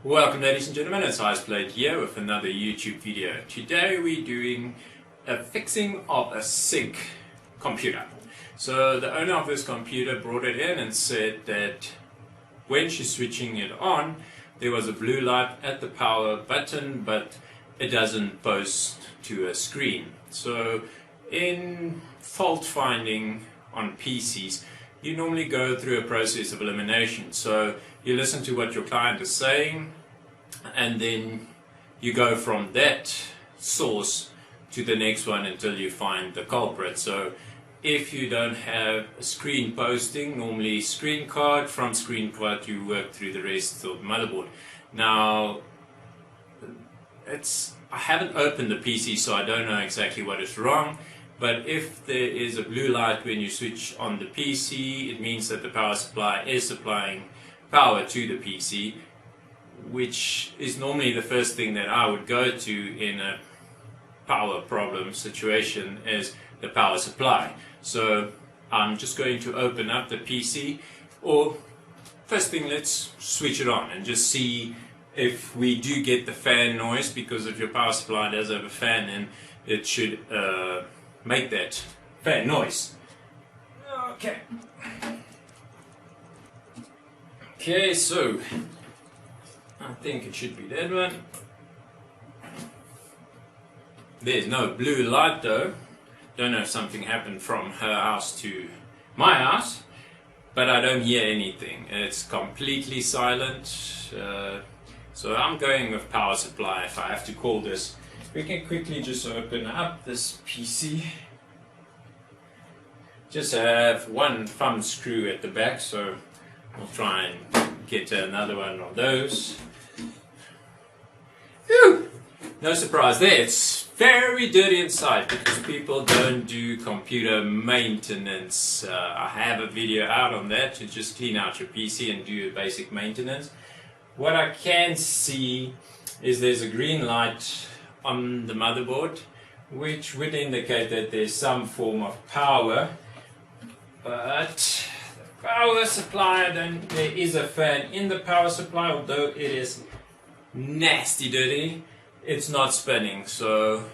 Welcome ladies and gentlemen, it's Iceblade here with another YouTube video. Today we're doing a fixing of a SIG computer. So the owner of this computer brought it in and said that when she's switching it on, there was a blue light at the power button, but it doesn't post to a screen. So in fault finding on PCs, you normally go through a process of elimination. So you listen to what your client is saying, and then you go from that source to the next one until you find the culprit. So if you don't have a screen posting, normally screen card, from screen card you work through the rest of the motherboard. Now, I haven't opened the PC, so I don't know exactly what is wrong. But if there is a blue light when you switch on the PC, it means that the power supply is supplying power to the PC, which is normally the first thing that I would go to in a power problem situation, is the power supply. So I'm just going to open up the PC, or first thing, let's switch it on and just see if we do get the fan noise, because if your power supply does have a fan, then it should make that fan noise. Okay, so I think it should be that one. There's no blue light though. Don't know if something happened from her house to my house, but I don't hear anything. It's completely silent. So I'm going with power supply if I have to call this. We can quickly just open up this PC. Just have one thumb screw at the back, so I'll try and get another one of those. Phew! No surprise there, it's very dirty inside because people don't do computer maintenance. I have a video out on that, to just clean out your PC and do basic maintenance. What I can see is there's a green light on the motherboard, which would indicate that there's some form of power, but the power supply, then there is a fan in the power supply, although it is nasty dirty, it's not spinning, so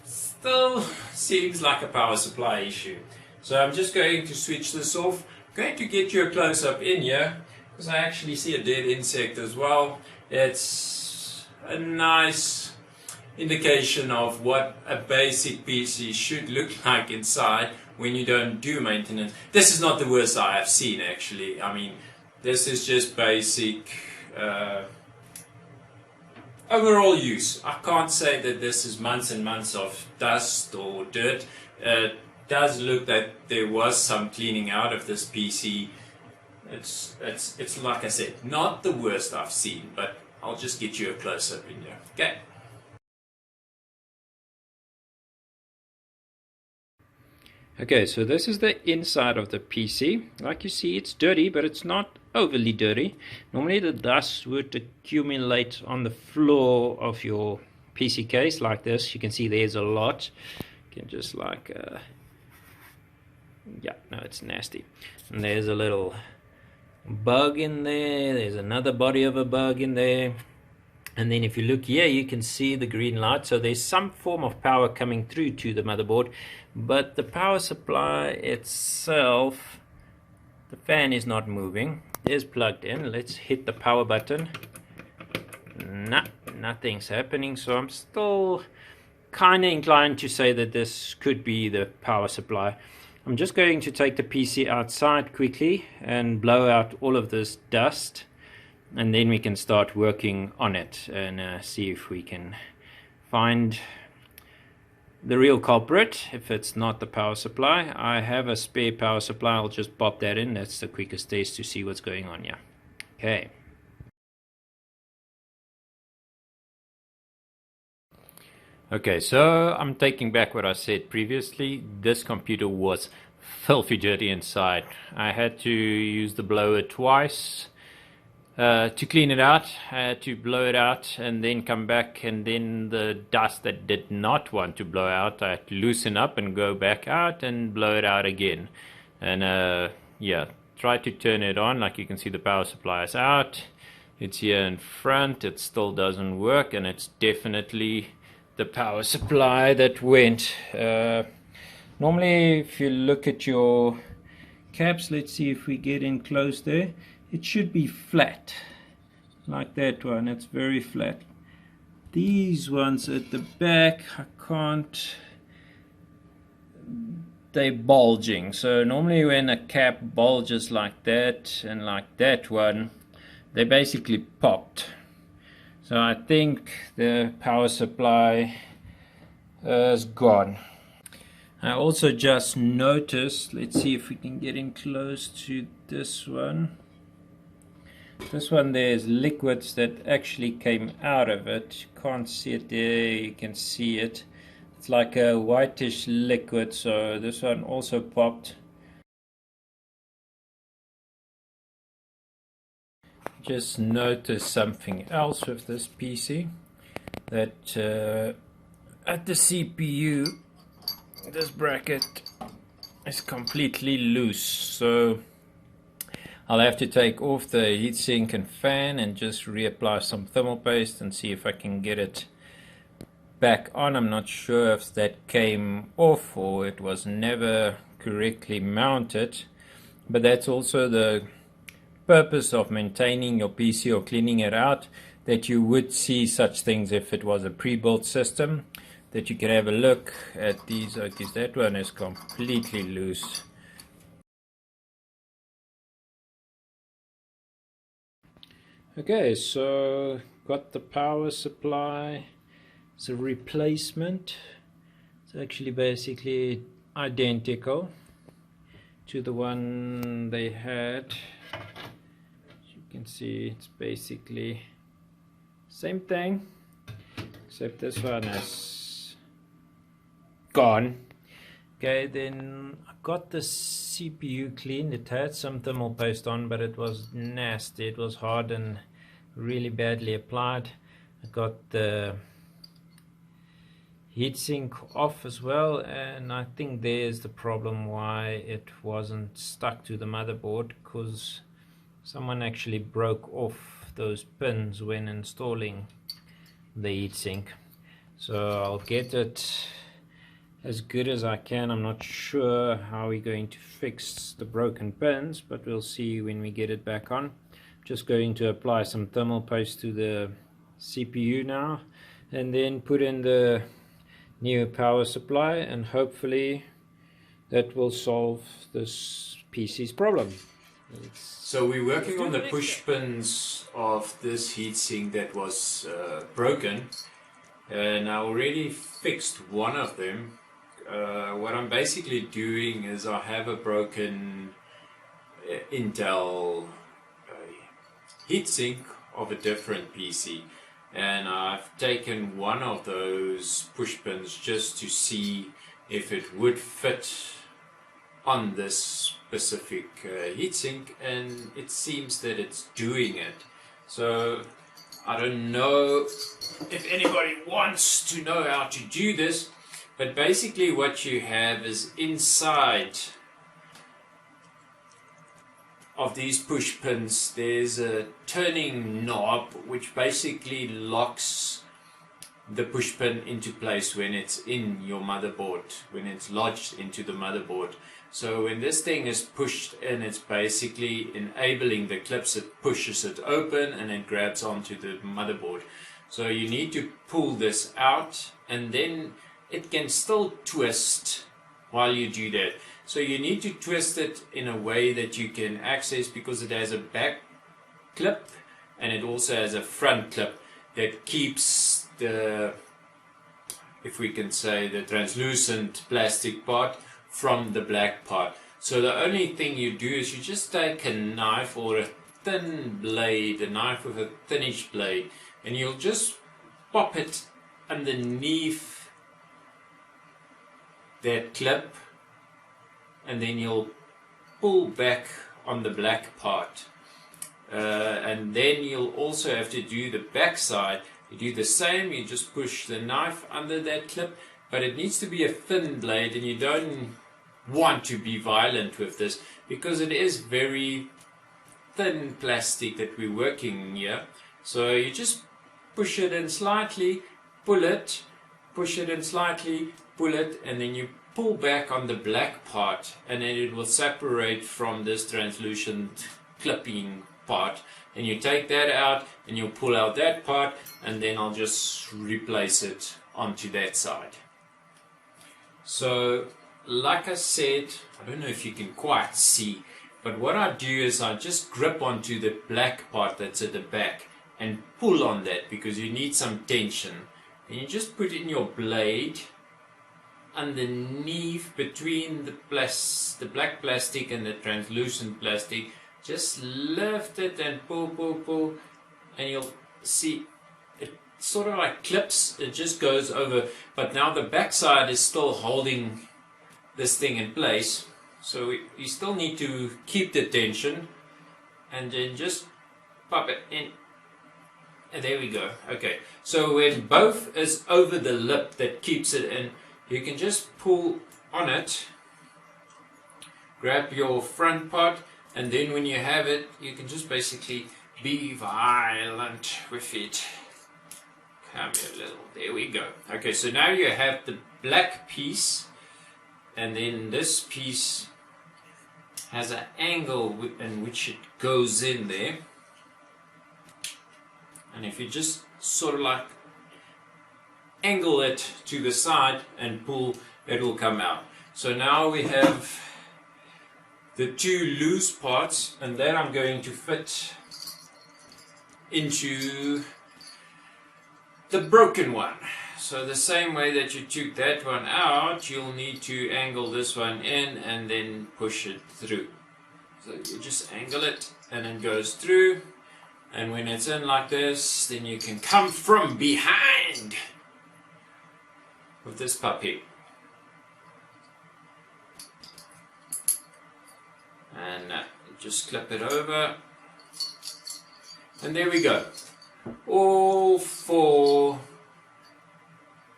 still seems like a power supply issue. So I'm just going to switch this off. I'm going to get you a close-up in here, because I actually see a dead insect as well. It's a nice indication of what a basic PC should look like inside when you don't do maintenance. This is not the worst I have seen, actually. I mean, this is just basic overall use. I can't say that this is months and months of dust or dirt. It does look that there was some cleaning out of this PC. It's like I said, not the worst I've seen, but I'll just get you a close-up in here. Okay. Okay, so this is the inside of the PC. Like you see, it's dirty, but it's not overly dirty. Normally the dust would accumulate on the floor of your PC case like this. You can see there's a lot. You can just like, yeah, no, it's nasty. And there's a little bug in there. There's another body of a bug in there. And then if you look here, you can see the green light. So there's some form of power coming through to the motherboard, but the power supply itself, the fan is not moving. It is plugged in. Let's hit the power button. Nah, nothing's happening. So I'm still kind of inclined to say that this could be the power supply. I'm just going to take the PC outside quickly and blow out all of this dust, and then we can start working on it and see if we can find the real culprit. If it's not the power supply, I have a spare power supply. I'll just pop that in. That's the quickest test to see what's going on here. Okay. Okay, so I'm taking back what I said previously. This computer was filthy dirty inside. I had to use the blower twice to clean it out. I had to blow it out and then come back, and then the dust that did not want to blow out, I had to loosen up and go back out and blow it out again. And yeah, try to turn it on. Like you can see, the power supply is out. It's here in front, it still doesn't work, and it's definitely the power supply that went. Normally if you look at your caps, let's see if we get in close there, it should be flat like that one. It's very flat. These ones at the back, I can't, they're bulging. So normally when a cap bulges like that and like that one, they basically popped. So I think the power supply is gone. I also just noticed, let's see if we can get in close to this one. This one, there's liquids that actually came out of it. You can't see it there, you can see it. It's like a whitish liquid, so this one also popped. Just noticed something else with this PC, that at the CPU, this bracket is completely loose, so I'll have to take off the heatsink and fan and just reapply some thermal paste and see if I can get it back on. I'm not sure if that came off or it was never correctly mounted, but that's also the purpose of maintaining your PC or cleaning it out, that you would see such things if it was a pre-built system, that you can have a look at these. Okay, that one is completely loose. Okay, so got the power supply. It's a replacement. It's actually basically identical to the one they had. As you can see, it's basically same thing, except this one is gone. Okay, then I got the CPU cleaned. It had some thermal paste on, but it was nasty. It was hard and really badly applied. I got the heatsink off as well, and I think there's the problem why it wasn't stuck to the motherboard, because someone actually broke off those pins when installing the heatsink. So I'll get it as good as I can. I'm not sure how we're going to fix the broken pins, but we'll see when we get it back on. Just going to apply some thermal paste to the CPU now, and then put in the new power supply, and hopefully that will solve this PC's problem. So we're working on the push pins of this heatsink that was broken, and I already fixed one of them. What I'm basically doing is I have a broken Intel heatsink of a different PC, and I've taken one of those push pins just to see if it would fit on this specific heatsink, and it seems that it's doing it. So I don't know if anybody wants to know how to do this, but basically what you have is inside of these push pins there's a turning knob which basically locks the push pin into place when it's in your motherboard, when it's lodged into the motherboard. So when this thing is pushed in, it's basically enabling the clips. It pushes it open and it grabs onto the motherboard. So you need to pull this out, and then it can still twist while you do that. So you need to twist it in a way that you can access, because it has a back clip and it also has a front clip that keeps the, if we can say, the translucent plastic part from the black part. So the only thing you do is you just take a knife or a thin blade, a knife with a thinnish blade, and you'll just pop it underneath that clip, and then you'll pull back on the black part, and then you'll also have to do the back side. You do the same, you just push the knife under that clip, but it needs to be a thin blade, and you don't want to be violent with this because it is very thin plastic that we're working here. So you just push it in slightly, pull it, push it in slightly, pull it, and then you pull back on the black part, and then it will separate from this translucent clipping part. And you take that out and you'll pull out that part, and then I'll just replace it onto that side. So like I said, I don't know if you can quite see, but what I do is I just grip onto the black part that's at the back and pull on that, because you need some tension. And you just put in your blade underneath between the black plastic and the translucent plastic. Just lift it and pull, pull, pull, and you'll see it sort of like clips. It just goes over, but now the back side is still holding this thing in place. So you still need to keep the tension, and then just pop it in. And there we go. Okay, so when both is over the lip that keeps it in, you can just pull on it, grab your front part, and then when you have it, you can just basically be violent with it. Come here a little. There we go. Okay, so now you have the black piece, and then this piece has an angle in which it goes in there. And if you just sort of like angle it to the side and pull, it will come out. So now we have the two loose parts, and that I'm going to fit into the broken one. So the same way that you took that one out, you'll need to angle this one in and then push it through. So you just angle it and it goes through. And when it's in like this, then you can come from behind with this puppy. And just clip it over. And there we go. All four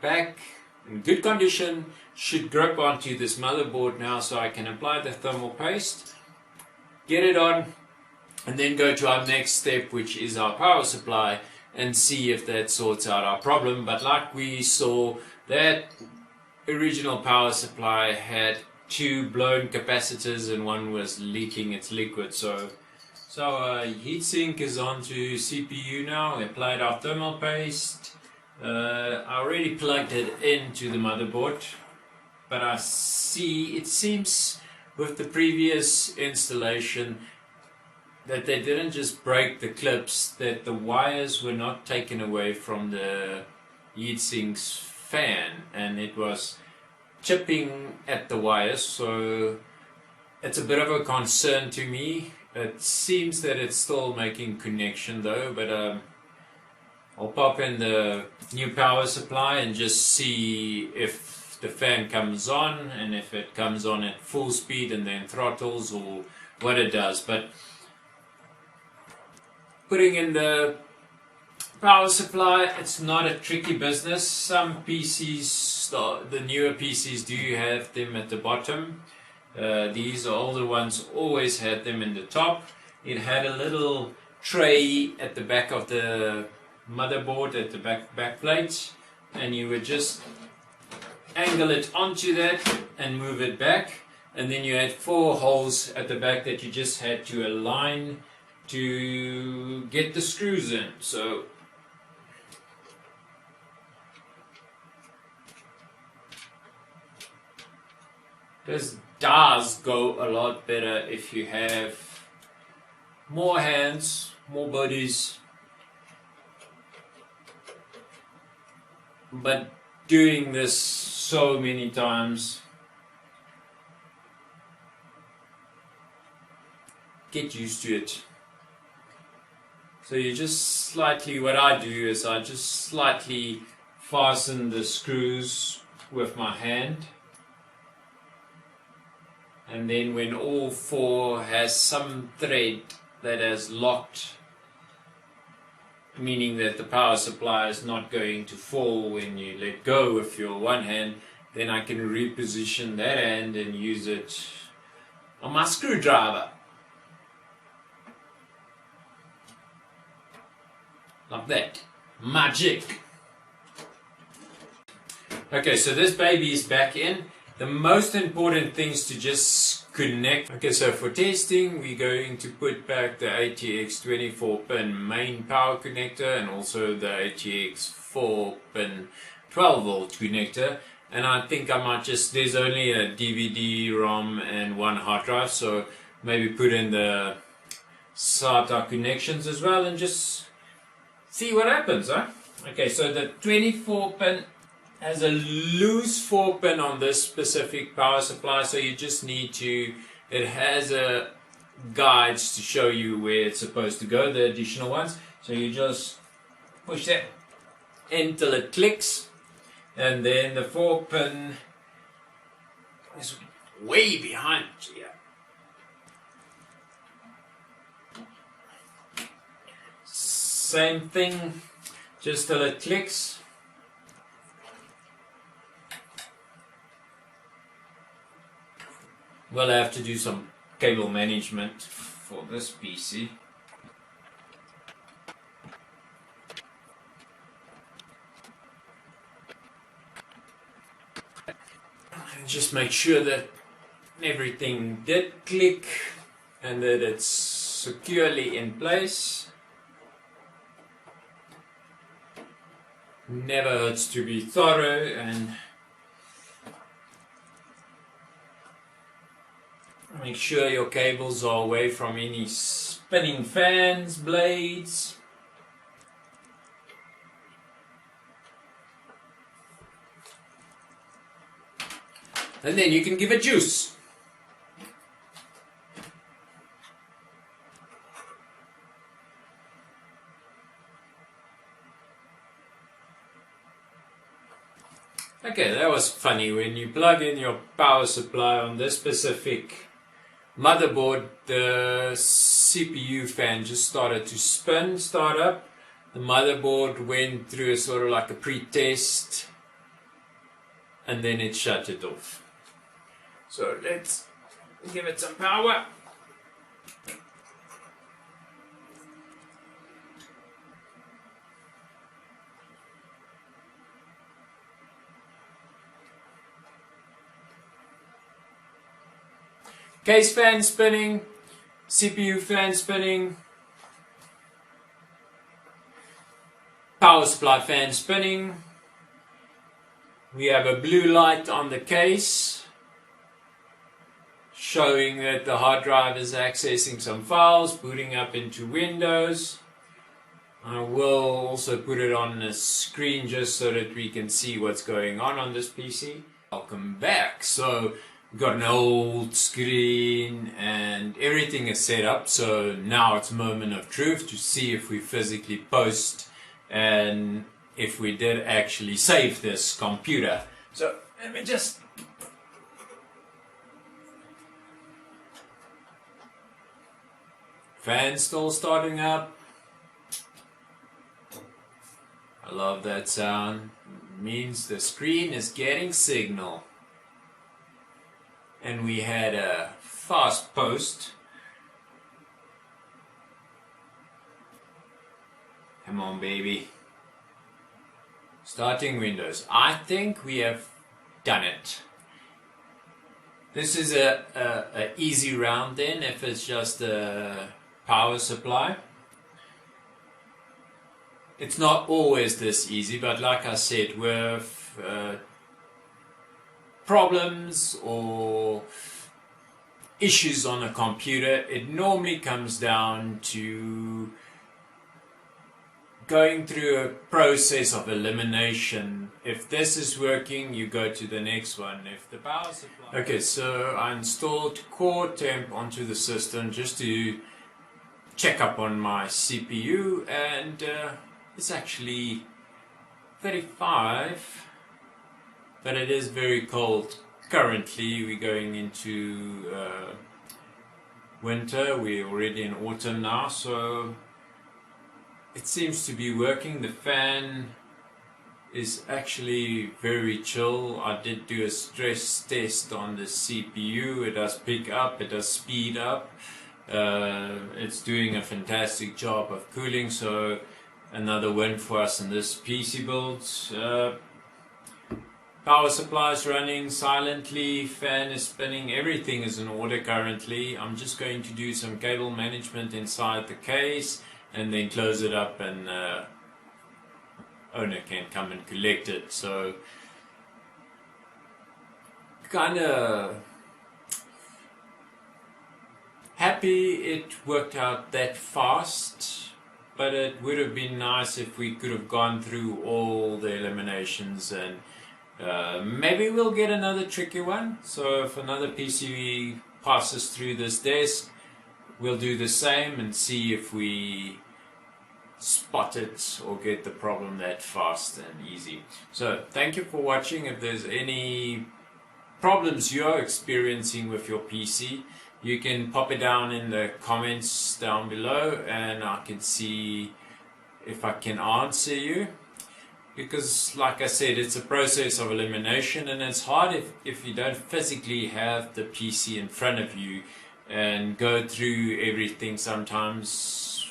back in good condition should grip onto this motherboard now, so I can apply the thermal paste, get it on, and then go to our next step, which is our power supply, and see if that sorts out our problem. But like we saw, that original power supply had two blown capacitors and one was leaking its liquid. So our heatsink is onto CPU now. We applied our thermal paste. I already plugged it into the motherboard, but I see it seems with the previous installation that they didn't just break the clips, that the wires were not taken away from the heatsink's fan, and it was chipping at the wires. So it's a bit of a concern to me. It seems that it's still making connection though, but I'll pop in the new power supply and just see if the fan comes on, and if it comes on at full speed and then throttles, or what it does. But putting in the power supply, it's not a tricky business. Some PCs, the newer PCs, do have them at the bottom. These older ones always had them in the top. It had a little tray at the back of the motherboard, at the back plate, and you would just angle it onto that and move it back, and then you had 4 holes at the back that you just had to align to get the screws in. So this does go a lot better if you have more hands, more bodies. But doing this so many times, get used to it. So you just slightly, what I do is I just slightly fasten the screws with my hand. And then when all 4 has some thread that has locked, meaning that the power supply is not going to fall when you let go with your one hand, then I can reposition that hand and use it on my screwdriver. like that. Magic. Okay, so this baby is back in. The most important things to just connect. Okay, so for testing, we're going to put back the ATX 24-pin main power connector and also the ATX 4-pin 12-volt connector. And I think I might just, there's only a DVD, ROM and one hard drive, so maybe put in the SATA connections as well and just see what happens, huh? Okay, so the 24-pin has a loose 4-pin on this specific power supply, so you just need to, it has a guides to show you where it's supposed to go, the additional ones. So you just push that until it clicks, and then the 4-pin is way behind here. Same thing, just till it clicks. We'll have to do some cable management for this PC. And just make sure that everything did click and that it's securely in place. Never hurts to be thorough and make sure your cables are away from any spinning fans, blades. And then you can give it juice. Okay, that was funny. When you plug in your power supply on this specific motherboard, the CPU fan just started to spin, start up. The motherboard went through a sort of like a pre-test and then it shut it off. So let's give it some power. Case fan spinning, CPU fan spinning, power supply fan spinning. We have a blue light on the case showing that the hard drive is accessing some files, booting up into Windows. I will also put it on the screen just so that we can see what's going on this PC. Welcome back. So we've got an old screen and everything is set up, so now it's a moment of truth to see if we physically post and if we did actually save this computer. So let me just fan still starting up. I love that sound. It means the screen is getting signal. And we had a fast post. Come on, baby. Starting Windows. I think we have done it. This is a easy round then, if it's just a power supply. It's not always this easy, but like I said, with problems or issues on a computer, it normally comes down to going through a process of elimination. If this is working, you go to the next one. If the power supply... Okay, so I installed Core Temp onto the system just to check up on my CPU, and it's actually 35, but it is very cold. Currently we're going into winter. We're already in autumn now, so it seems to be working. The fan is actually very chill. I did do a stress test on the CPU. It does pick up, it does speed up. It's doing a fantastic job of cooling, so another win for us in this PC build. Power supply is running silently, fan is spinning, everything is in order currently. I'm just going to do some cable management inside the case and then close it up, and owner can come and collect it. So kind of happy it worked out that fast, but it would have been nice if we could have gone through all the eliminations, and maybe we'll get another tricky one. So if another PCB passes through this desk, we'll do the same and see if we spot it or get the problem that fast and easy. So thank you for watching. If there's any problems you're experiencing with your PC, you can pop it down in the comments down below and I can see if I can answer you. Because like I said, it's a process of elimination, and it's hard if you don't physically have the PC in front of you and go through everything. Sometimes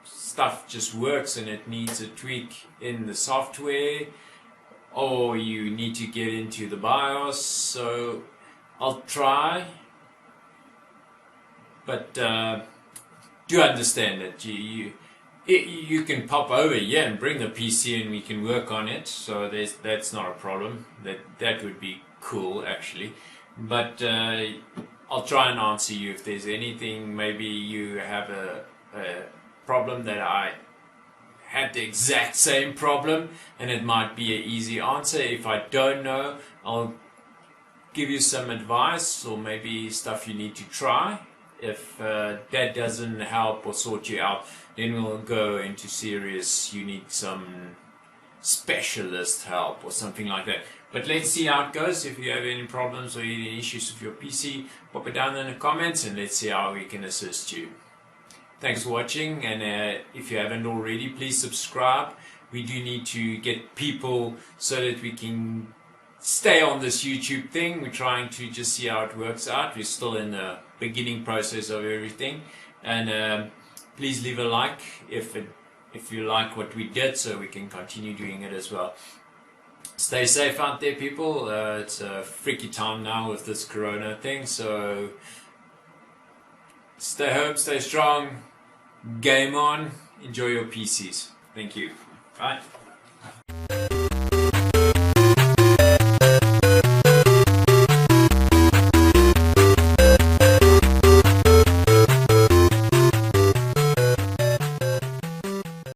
stuff just works and it needs a tweak in the software, or you need to get into the BIOS. So I'll try, but do understand that you can pop over here and bring the PC and we can work on it. So that's not a problem. That would be cool actually. But I'll try and answer you if there's anything. Maybe you have a problem that I had the exact same problem, and it might be an easy answer. If I don't know, I'll give you some advice or maybe stuff you need to try. If that doesn't help or sort you out, then we'll go into serious, you need some specialist help or something like that. But let's see how it goes. If you have any problems or any issues with your PC, pop it down in the comments and let's see how we can assist you. Thanks for watching, and if you haven't already, please subscribe. We do need to get people so that we can stay on this YouTube thing. We're trying to just see how it works out. We're still in the beginning process of everything, and please leave a like if you like what we did, so we can continue doing it as well. Stay safe out there, people. It's a freaky time now with this corona thing, so stay home, stay strong, game on, enjoy your PCs. Thank you. Bye.